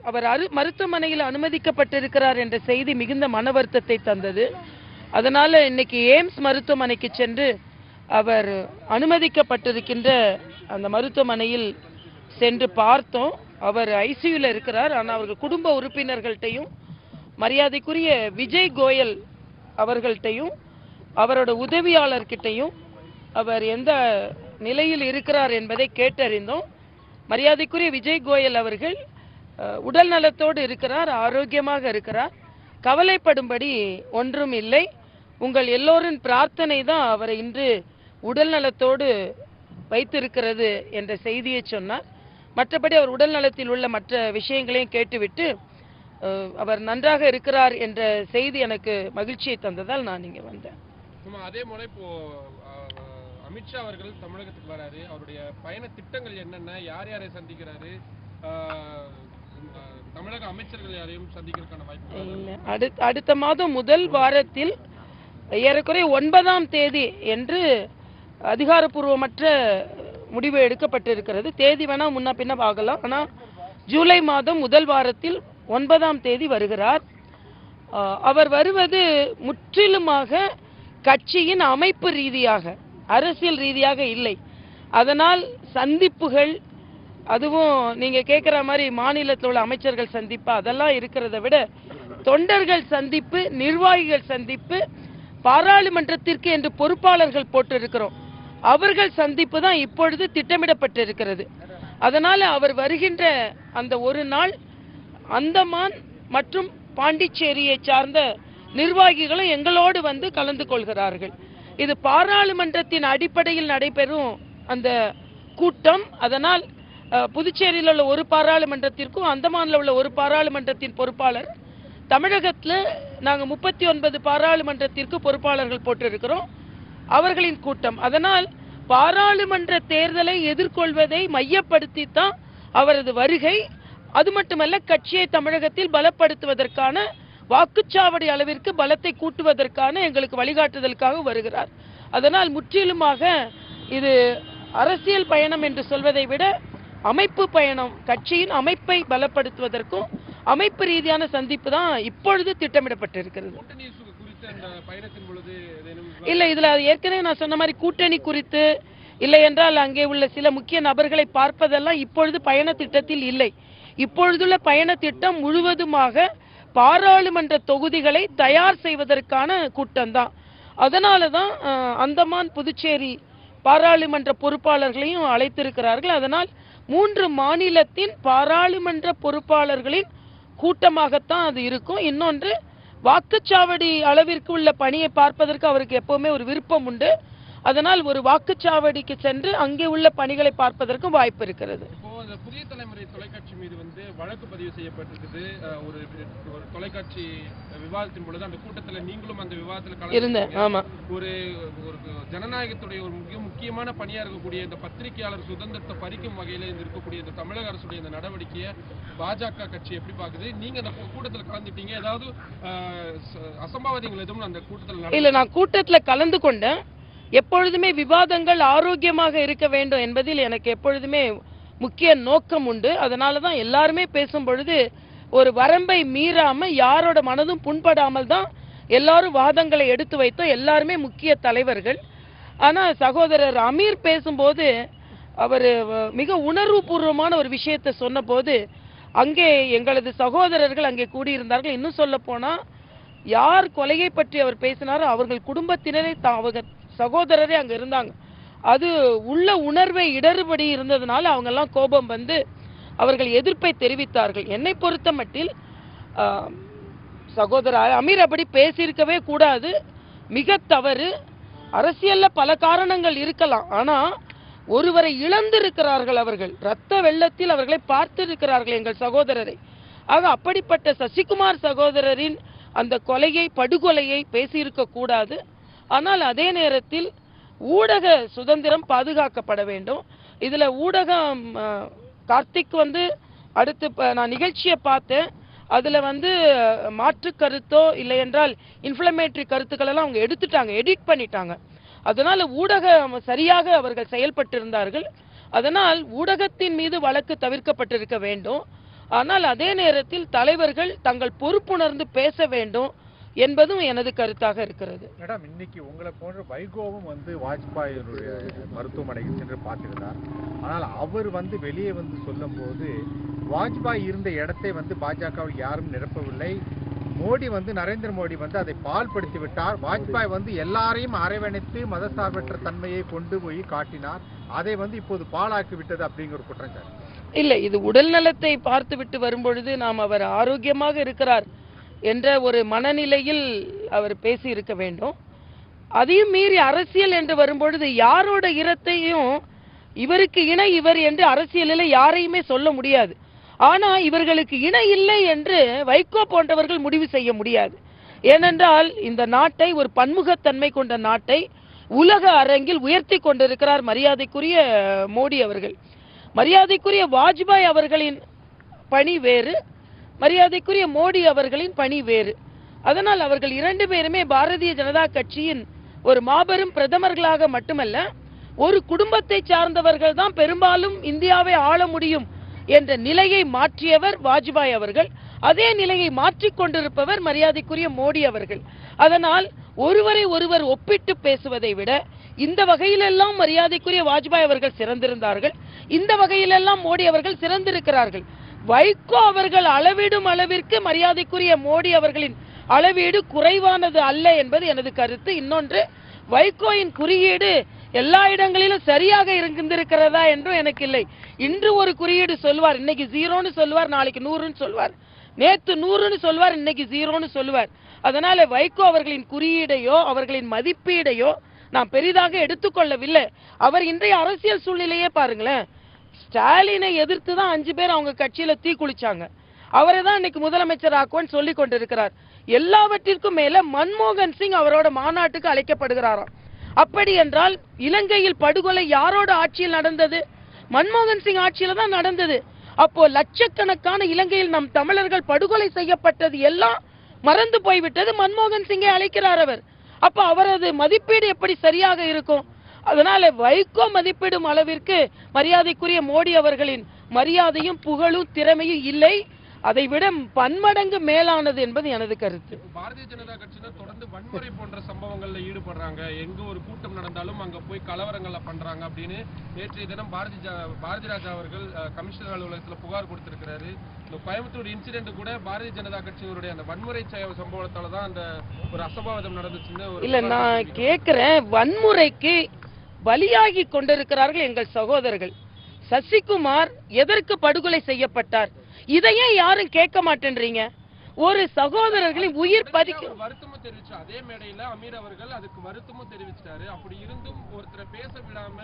அவர் மருத்துவமனையில் அனுமதிக்கப்பட்டிருக்கிறார் என்ற செய்தி மிகுந்த மன வருத்தத்தை தந்தது. அதனால இன்னைக்கு எய்ம்ஸ் மருத்துவமனைக்கு சென்று அவர் அனுமதிக்கப்பட்டிருக்கின்ற அந்த மருத்துவமனையில் சென்று பார்த்தோம். அவர் ஐசியூல இருக்கிறார். ஆனால் அவர்கள் குடும்ப உறுப்பினர்கள்ட்டையும் மரியாதைக்குரிய விஜய் கோயல் அவர்கள்ட்டையும் அவரோட உதவியாளர்கிட்டையும் அவர் எந்த நிலையில் இருக்கிறார் என்பதை கேட்டறிந்தோம். மரியாதைக்குரிய விஜய் கோயல் அவர்கள் உடல் நலத்தோடு இருக்கிறார், ஆரோக்கியமாக இருக்கிறார், கவலைப்படும்படி ஒன்றும் இல்லை. உங்கள் எல்லோரின் பிரார்த்தனை தான் அவரை இன்று உடல் நலத்தோடு வைத்திருக்கிறது என்ற செய்தியை சொன்னார். மற்றபடி அவர் உடல் நலத்தில் உள்ள மற்ற விஷயங்களையும் கேட்டுவிட்டு அவர் நன்றாக இருக்கிறார் என்ற செய்தி எனக்கு மகிழ்ச்சியை தந்ததால் நான் இங்கே வந்தேன். அதே போல இப்போ அமித்ஷா அவர்கள் தமிழகத்துக்கு வராரு, அவருடைய பயண திட்டங்கள் என்னென்ன, யார் யாரை சந்திக்கிறாரு, தமிழக அமைச்சர்கள் யாரையும் சந்திக்கிறதுக்கான வாய்ப்பு? அடுத்த மாதம் முதல் வாரத்தில் ஏறக்குறைய 9ஆம் தேதி என்று அதிகாரப்பூர்வமற்ற முடிவு எடுக்கப்பட்டிருக்கிறது. தேதி வேணா முன்ன பின்ன ஆகலாம். ஆனால் ஜூலை மாதம் முதல் வாரத்தில் 9ஆம் தேதி வருகிறார். அவர் வருவது முற்றிலுமாக கட்சியின் அமைப்பு ரீதியாக, அரசியல் ரீதியாக இல்லை. அதனால் சந்திப்புகள், அதுவும் நீங்க கேட்குற மாதிரி மாநிலத்தில் உள்ள அமைச்சர்கள் சந்திப்பு அதெல்லாம் இருக்கிறத விட தொண்டர்கள் சந்திப்பு, நிர்வாகிகள் சந்திப்பு, பாராளுமன்றத்திற்கு என்று பொறுப்பாளர்கள் போட்டிருக்கிறோம், அவர்கள் சந்திப்பு தான் இப்பொழுது திட்டமிடப்பட்டிருக்கிறது. அதனால அவர் வருகின்ற அந்த ஒரு நாள் அந்தமான் மற்றும் பாண்டிச்சேரியை சார்ந்த நிர்வாகிகளும் எங்களோடு வந்து கலந்து கொள்கிறார்கள். இது பாராளுமன்றத்தின் அடிப்படையில் நடைபெறும் அந்த கூட்டம். அதனால் புதுச்சேரியில் உள்ள ஒரு பாராளுமன்றத்திற்கும் அந்தமானில் உள்ள ஒரு பாராளுமன்றத்தின் பொறுப்பாளர், தமிழகத்தில் நாங்கள் 39 பாராளுமன்றத்திற்கு பொறுப்பாளர்கள் போட்டிருக்கிறோம், அவர்களின் கூட்டம். அதனால் பாராளுமன்ற தேர்தலை எதிர்கொள்வதை மையப்படுத்தி தான் அவரது வருகை. அது மட்டுமல்ல, கட்சியை தமிழகத்தில் பலப்படுத்துவதற்கான, வாக்குச்சாவடி அளவிற்கு பலத்தை கூட்டுவதற்கான எங்களுக்கு வழிகாட்டுதலுக்காக வருகிறார். அதனால் முற்றிலுமாக இது அரசியல் பயணம் என்று சொல்வதை விட அமைப்பு பயணம், கட்சியின் அமைப்பை பலப்படுத்துவதற்கும் அமைப்பு ரீதியான சந்திப்பு தான் இப்பொழுது திட்டமிடப்பட்டிருக்கிறது. இல்லை, இதுல ஏற்கனவே நான் சொன்ன மாதிரி கூட்டணி குறித்து இல்லை என்றால் அங்கே உள்ள சில முக்கிய நபர்களை பார்ப்பதெல்லாம் இப்பொழுது பயண திட்டத்தில் இல்லை. இப்பொழுதுள்ள பயண திட்டம் முழுவதுமாக பாராளுமன்ற தொகுதிகளை தயார் செய்வதற்கான கூட்டம் தான். அதனால தான் அந்தமான் புதுச்சேரி பாராளுமன்ற பொறுப்பாளர்களையும் அழைத்திருக்கிறார்கள். அதனால் 3 மாநிலத்தின் பாராளுமன்ற பொறுப்பாளர்களின் கூட்டமாகத்தான் அது இருக்கும். இன்னொன்று, வாக்குச்சாவடி அளவிற்கு உள்ள பணியை பார்ப்பதற்கு அவருக்கு எப்பவுமே ஒரு விருப்பம் உண்டு. அதனால் ஒரு வாக்குச்சாவடிக்கு சென்று அங்கே உள்ள பணிகளை பார்ப்பதற்கும் வாய்ப்பு இருக்கிறது. புதிய தலைமுறை தொலைக்காட்சி மீது வழக்கு பதிவு செய்யப்பட்டிருக்குது. ஒரு தொலைக்காட்சி விவாதத்தின் பொழுது அந்த கூட்டத்தில் நீங்களும் அந்த விவாதத்தில் இருந்தேன். ஆமா, ஒரு ஜனநாயகத்துடைய ஒரு முக்கியமான பணியா இருக்கக்கூடிய இந்த பத்திரிகையாளர் சுதந்திரத்தை பறிக்கும் வகையில இருக்கக்கூடிய இந்த தமிழக அரசுடைய இந்த நடவடிக்கையை பாஜக கட்சி எப்படி பாக்குது? நீங்க அந்த கூட்டத்தில் கலந்துட்டீங்க, ஏதாவது அசம்பாவிதங்கள் எதுவும் அந்த கூட்டத்தில்? இல்ல, நான் கூட்டத்தில் கலந்து கொண்டேன். எப்பொழுதுமே விவாதங்கள் ஆரோக்கியமாக இருக்க வேண்டும் என்பதில் எனக்கு எப்பொழுதுமே முக்கிய நோக்கம் உண்டு. அதனால தான் எல்லாருமே பேசும் பொழுது ஒரு வரம்பை மீறாம, யாரோட மனதும் புண்படாமல் தான் எல்லாரும் வாதங்களை எடுத்து வைத்தோம். எல்லாருமே முக்கிய தலைவர்கள். ஆனால் சகோதரர் அமீர் பேசும்போது அவர் மிக உணர்வுபூர்வமான ஒரு விஷயத்தை சொன்ன போது, அங்கே எங்களது சகோதரர்கள் அங்கே கூடியிருந்தார்கள். இன்னும் சொல்ல போனா, யார் கொலையை பற்றி அவர் பேசினாரோ அவர்கள் குடும்பத்தினரே அவங்க சகோதரரே அங்க இருந்தாங்க. அது உள்ள உணர்வை இடறுபடி இருந்ததுனால அவங்க எல்லாம் கோபம் வந்து அவர்கள் எதிர்ப்பை தெரிவித்தார்கள். என்னை பொறுத்த மட்டில் சகோதரர் அமீர் அப்படி பேசியிருக்கவே கூடாது, மிக தவறு. அரசியல்ல பல காரணங்கள் இருக்கலாம், ஆனா ஒருவரை இழந்திருக்கிறார்கள். அவர்கள் இரத்த வெள்ளத்தில் அவர்களை பார்த்திருக்கிறார்கள், எங்கள் சகோதரரை. ஆக அப்படிப்பட்ட சசிகுமார் சகோதரரின் அந்த கொலையை, படுகொலையை பேசியிருக்க கூடாது. ஆனால் அதே நேரத்தில் ஊடக சுதந்திரம் பாதுகாக்கப்பட வேண்டும். இதுல ஊடகம் கார்த்திக் அடுத்து நான் நிகழ்ச்சியை பார்த்தேன், அதுல மாற்று கருத்தோ இல்லை என்றால் இன்ஃப்ளமேட்டரி கருத்துக்கள் எல்லாம் அவங்க எடுத்துட்டாங்க, எடிட் பண்ணிட்டாங்க. அதனால ஊடகம் சரியாக அவர்கள் செயல்பட்டிருந்தார்கள். அதனால் ஊடகத்தின் மீது வழக்கு தவிர்க்கப்பட்டிருக்க வேண்டும். ஆனால் அதே நேரத்தில் தலைவர்கள் தங்கள் பொறுப்புணர்ந்து பேச வேண்டும் என்பதும் எனது கருத்தாக இருக்கிறது. மேடம், இன்னைக்கு உங்களை போன்ற வைகோவும் வாஜ்பாயினுடைய மருத்துவமனைக்கு சென்று பார்த்திருந்தார். ஆனால் அவர் வெளியே சொல்லும் போது வாஜ்பாய் இருந்த இடத்தை பாஜகவில் யாரும் நிரப்பவில்லை. மோடி நரேந்திர மோடி அதை பால்படுத்தி விட்டார். வாஜ்பாய் எல்லாரையும் அரவணைத்து மதசார்பற்ற தன்மையை கொண்டு போய் காட்டினார். அதை இப்போது பாலாக்கி விட்டது அப்படிங்கிற குற்றச்சாட்டு. இல்லை, இது உடல் நலத்தை பார்த்து விட்டு வரும்பொழுது நாம் அவர் ஆரோக்கியமாக இருக்கிறார் என்ற ஒரு மனநிலையில் அவர் பேசி இருக்க வேண்டும். அதையும் மீறி அரசியல் என்று வரும்பொழுது யாரோட இரத்தையும் இவருக்கு இணை இவர் என்று அரசியலில் யாரையுமே சொல்ல முடியாது. ஆனா இவர்களுக்கு இணை இல்லை என்று வைகோ போன்றவர்கள் முடிவு செய்ய முடியாது. ஏனென்றால் இந்த நாட்டை ஒரு பன்முகத்தன்மை கொண்ட நாட்டை உலக அரங்கில் உயர்த்தி கொண்டிருக்கிறார் மரியாதைக்குரிய மோடி அவர்கள். மரியாதைக்குரிய வாஜ்பாய் அவர்களின் பணி வேறு, மரியாதைக்குரிய மோடி அவர்களின் பணி வேறு. அதனால் அவர்கள் இரண்டு பேருமே பாரதிய ஜனதா கட்சியின் ஒரு மாபெரும் பிரதமர்களாக மட்டுமல்ல, ஒரு குடும்பத்தை சார்ந்தவர்கள் தான் பெரும்பாலும் இந்தியாவை ஆள முடியும் என்ற நிலையை மாற்றியவர் வாஜ்பாய் அவர்கள். அதே நிலையை மாற்றிக் கொண்டிருப்பவர் மரியாதைக்குரிய மோடி அவர்கள். அதனால் ஒருவரை ஒருவர் ஒப்பிட்டு பேசுவதை விட இந்த வகையிலெல்லாம் மரியாதைக்குரிய வாஜ்பாய் அவர்கள் சிறந்திருந்தார்கள், இந்த வகையிலெல்லாம் மோடி அவர்கள் சிறந்திருக்கிறார்கள். வைகோ அவர்கள் அளவிடும் அளவிற்கு மரியாதைக்குரிய மோடி அவர்களின் அளவீடு குறைவானது அல்ல என்பது எனது கருத்து. இன்னொன்று, வைகோயின் குறியீடு எல்லா இடங்களிலும் சரியாக இருந்திருக்கிறதா என்றும் எனக்கு இல்லை. இன்று ஒரு குறியீடு சொல்வார், இன்னைக்கு 0ன்னு சொல்வார், நாளைக்கு 100ன்னு சொல்வார், நேத்து 100ன்னு சொல்வார், இன்னைக்கு 0ன்னு சொல்வார். அதனால வைகோ அவர்களின் குறியீடையோ அவர்களின் மதிப்பீடையோ நாம் பெரிதாக எடுத்துக்கொள்ளவில்லை. அவர் இன்றைய அரசியல் சூழ்நிலையே பாருங்களேன். ஸ்டாலினை எதிர்த்து தான் 5 பேர் அவங்க கட்சியில தீ குளிச்சாங்க. அவரை தான் இன்னைக்கு முதலமைச்சர் ஆக்குவன்னு சொல்லி கொண்டிருக்கிறார். எல்லாவற்றிற்கும் மேல மன்மோகன் சிங் அவரோட மாநாட்டுக்கு அழைக்கப்படுகிறாராம். அப்படி என்றால் இலங்கையில் படுகொலை யாரோட ஆட்சியில் நடந்தது? மன்மோகன் சிங் ஆட்சியில தான் நடந்தது. அப்போ லட்சக்கணக்கான இலங்கையில் நம் தமிழர்கள் படுகொலை செய்யப்பட்டது எல்லாம் மறந்து போய்விட்டது. மன்மோகன் சிங்கை அழைக்கிறார் அவர். அப்ப அவரது மதிப்பீடு எப்படி சரியாக இருக்கும்? அதனால வைகோ மதிப்பிடும் அளவிற்கு மரியாதைக்குரிய மோடி அவர்களின் மரியாதையும் புகழும் திறமையும் இல்லை, அதை விட பன்மடங்கு மேலானது என்பது எனது கருத்து. பாரதிய ஜனதா கட்சியினர் தொடர்ந்து வன்முறை போன்ற சம்பவங்கள்ல ஈடுபடுறாங்க, எங்க ஒரு கூட்டம் நடந்தாலும் அங்க போய் கலவரங்கள்ல பண்றாங்க அப்படின்னு நேற்றைய தினம் பாரதி ராஜா அவர்கள் கமிஷனர் அலுவலகத்துல புகார் கொடுத்திருக்கிறாரு. இந்த கோயம்புத்தூர் இன்சிடென்ட் கூட பாரதிய ஜனதா கட்சியினுடைய அந்த வன்முறை சம்பவத்தால தான் அந்த ஒரு அசம்பாவிதம் நடந்துச்சுன்னு. இல்ல, நான் கேட்கிறேன், வன்முறைக்கு பலியாகி கொண்டிருக்கிறார்கள் எங்கள் சகோதரர்கள். சசிகுமார் எதற்கு படுகொலை செய்யப்பட்டார்? இதையே யாரும் கேட்க மாட்டேன்றீங்க. ஒரு சகோதரர்களின் உயிர் பதிக்கும் வருத்தமும் தெரிவிச்சு அதே மேடையில அமீர் அவர்கள் அதுக்கு வருத்தமும் தெரிவிச்சிட்டாரு. அப்படி இருந்தும் ஒருத்தரை பேச விடாம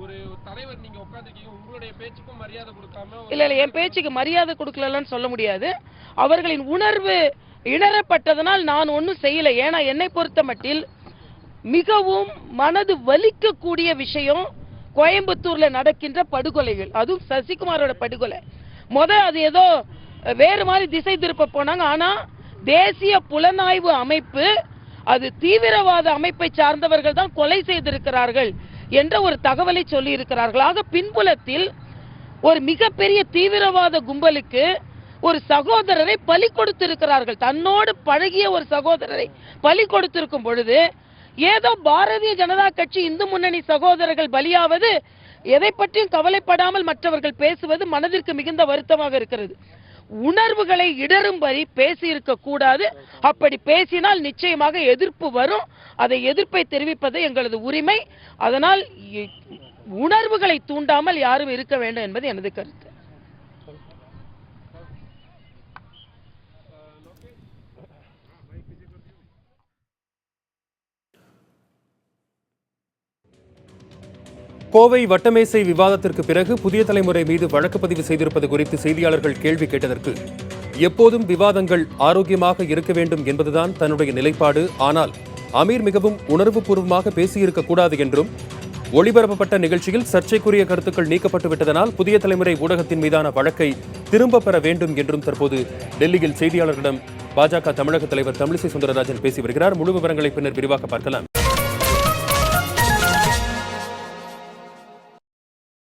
ஒரு தலைவர் நீங்க உட்கார்ந்துருக்கீங்க, உங்களுடைய பேச்சுக்கும் மரியாதை கொடுக்காம. இல்ல, என் பேச்சுக்கு மரியாதை கொடுக்கலன்னு சொல்ல முடியாது. அவர்களின் உணர்வு இணரப்பட்டதனால் நான் ஒன்னும் செய்யல. ஏன்னா என்னை பொறுத்த மட்டில் மிகவும் மனது வலிக்கக்கூடிய விஷயம் கோயம்புத்தூர்ல நடக்கின்ற படுகொலைகள், அதுவும் சசிகுமாரோட படுகொலை. அது ஏதோ வேறு மாதிரி திசை திருப்ப போனாங்க. ஆனா தேசிய புலனாய்வு அமைப்பு அது தீவிரவாத அமைப்பை சார்ந்தவர்கள் தான் கொலை செய்திருக்கிறார்கள் என்ற ஒரு தகவலை சொல்லி இருக்கிறார்கள். ஆக பின்புலத்தில் ஒரு மிகப்பெரிய தீவிரவாத கும்பலுக்கு ஒரு சகோதரரை பலி கொடுத்திருக்கிறார்கள். தன்னோடு பழகிய ஒரு சகோதரரை பலி கொடுத்திருக்கும் பொழுது ஏதோ பாரதிய ஜனதா கட்சி இந்து முன்னணி சகோதரர்கள் பலியாவது எதை பற்றியும் கவலைப்படாமல் மற்றவர்கள் பேசுவது மனதிற்கு மிகுந்த வருத்தமாக இருக்கிறது. உணர்வுகளை இடரும்படி பேசி இருக்க கூடாது. அப்படி பேசினால் நிச்சயமாக எதிர்ப்பு வரும். அதை எதிர்ப்பை தெரிவிப்பது எங்களது உரிமை. அதனால் உணர்வுகளை தூண்டாமல் யாரும் இருக்க வேண்டும் என்பது எனது கருத்து. கோவை வட்டமேசை விவாதத்திற்கு பிறகு புதிய தலைமுறை மீது வழக்கு பதிவு செய்திருப்பது குறித்து செய்தியாளர்கள் கேள்வி கேட்டதற்கு, எப்போதும் விவாதங்கள் ஆரோக்கியமாக இருக்க வேண்டும் என்பதுதான் தன்னுடைய நிலைப்பாடு. ஆனால் அமீர் மிகவும் உணர்வுபூர்வமாக பேசியிருக்கக்கூடாது என்றும், ஒளிபரப்பப்பட்ட நிகழ்ச்சியில் சர்ச்சைக்குரிய கருத்துக்கள் நீக்கப்பட்டு விட்டதனால் புதிய தலைமுறை ஊடகத்தின் மீதான வழக்கை திரும்ப பெற வேண்டும் என்றும் தற்போது டெல்லியில் செய்தியாளர்களிடம் பாஜக தமிழக தலைவர் தமிழிசை சவுந்தரராஜன் பேசி வருகிறார். முழு விவரங்களை பின்னர் விரிவாக பார்க்கலாம்.